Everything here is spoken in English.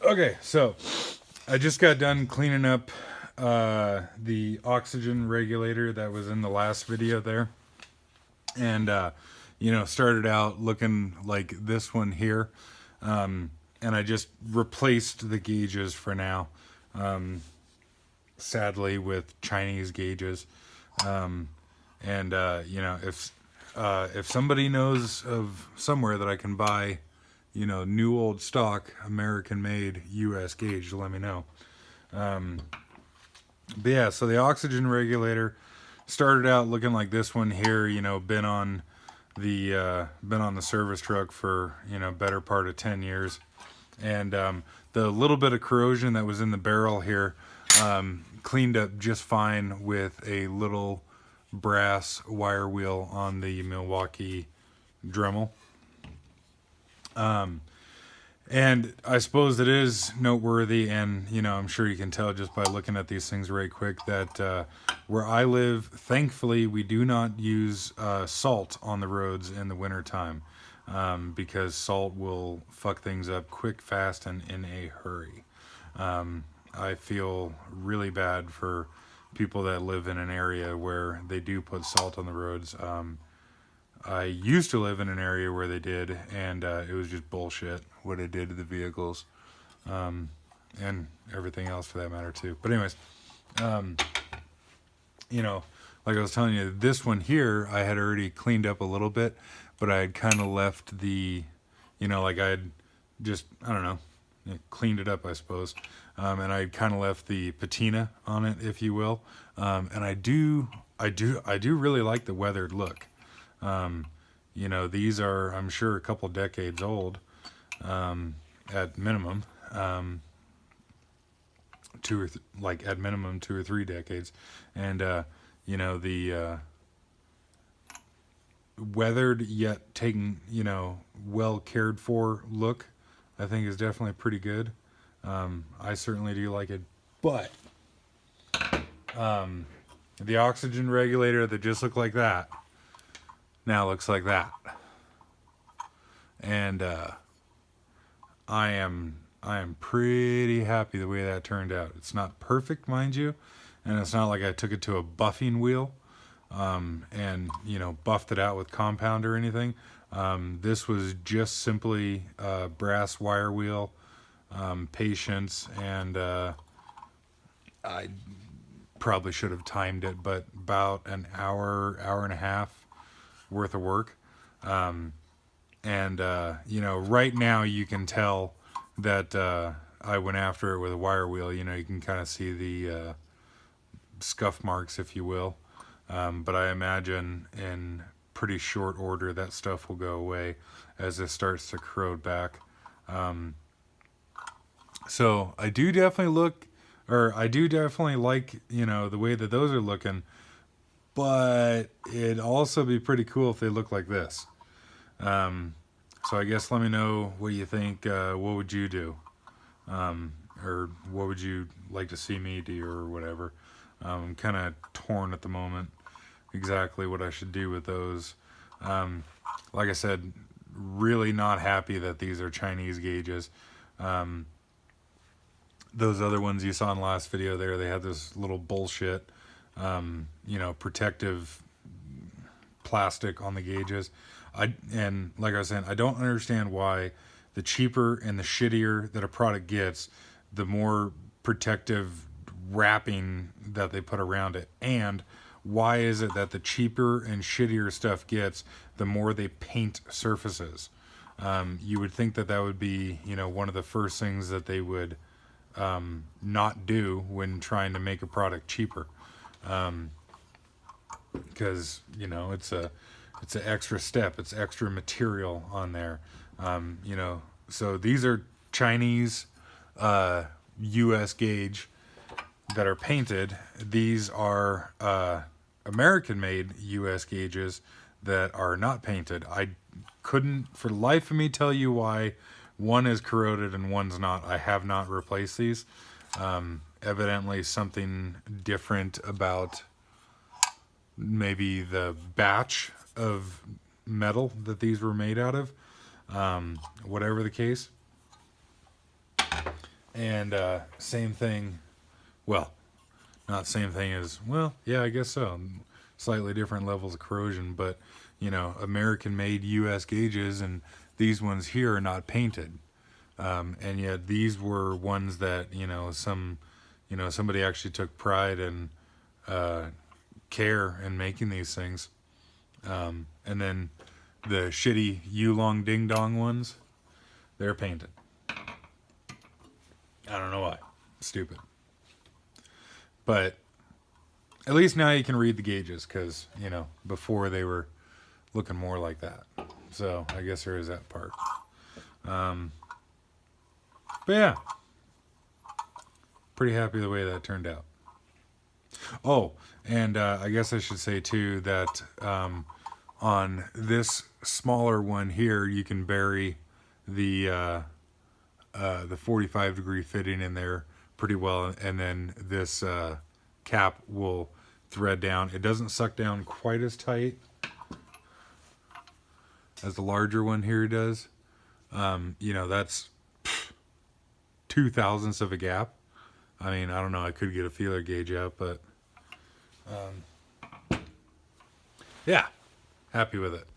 Okay, so I just got done cleaning up the oxygen regulator that was in the last video there. And, started out looking like this one here. And I just replaced the gauges for now, sadly, with Chinese gauges. If somebody knows of somewhere that I can buy, new old stock, American made US gauge, let me know. But yeah, so the oxygen regulator started out looking like this one here, been on the service truck for, better part of 10 years. And the little bit of corrosion that was in the barrel here cleaned up just fine with a little brass wire wheel on the Milwaukee Dremel. And I suppose it is noteworthy, and I'm sure you can tell just by looking at these things right quick that where I live, thankfully, we do not use salt on the roads in the wintertime, because salt will fuck things up quick, fast, and in a hurry. I feel really bad for people that live in an area where they do put salt on the roads. I used to live in an area where they did, and it was just bullshit what it did to the vehicles, and everything else for that matter too. But anyways, like I was telling you, this one here I had already cleaned up a little bit, but I had kind of left the, like I had just, I don't know, cleaned it up, I suppose, and I had kind of left the patina on it, if you will, and I do really like the weathered look. These are, I'm sure, a couple decades old, at minimum, at minimum 2 or 3 decades. And, the, weathered yet taken, well cared for look, I think is definitely pretty good. I certainly do like it, but, the oxygen regulator that just looked like that now looks like that. And I am pretty happy the way that turned out. It's not perfect, mind you, and it's not like I took it to a buffing wheel and buffed it out with compound or anything. This was just simply a brass wire wheel, patience, and I probably should have timed it, but about an hour and a half worth of work. Right now you can tell that I went after it with a wire wheel. You can kind of see the scuff marks, if you will. But I imagine in pretty short order that stuff will go away as it starts to corrode back. So I do definitely like, the way that those are looking, but it'd also be pretty cool if they look like this. So I guess let me know what you think. What would you do? Or what would you like to see me do or whatever? I'm kind of torn at the moment exactly what I should do with those. Like I said, really not happy that these are Chinese gauges. Those other ones you saw in the last video there, they had this little bullshit, protective plastic on the gauges. And like I was saying, I don't understand why the cheaper and the shittier that a product gets, the more protective wrapping that they put around it. And why is it that the cheaper and shittier stuff gets, the more they paint surfaces? You would think that would be, one of the first things that they would not do when trying to make a product cheaper. Because, it's an extra step. It's extra material on there. So these are Chinese US gauge that are painted. These are American-made US gauges that are not painted. I couldn't, for the life of me, tell you why one is corroded and one's not. I have not replaced these. Evidently something different about maybe the batch of metal that these were made out of. Whatever the case. And same thing, well, not same thing as, well, yeah, I guess so. Slightly different levels of corrosion, but, American made U.S. gauges, and these ones here are not painted. And yet these were ones that, somebody actually took pride and care in making these things. And then the shitty Yulong Ding Dong ones, they're painted. I don't know why. Stupid. But at least now you can read the gauges because, before they were looking more like that. So I guess there is that part. But yeah, pretty happy the way that turned out. Oh, and I guess I should say too that on this smaller one here, you can bury the 45-degree fitting in there pretty well, and then this cap will thread down. It doesn't suck down quite as tight as the larger one here does. That's 0.02 of a gap. I mean, I don't know. I could get a feeler gauge out, but yeah, happy with it.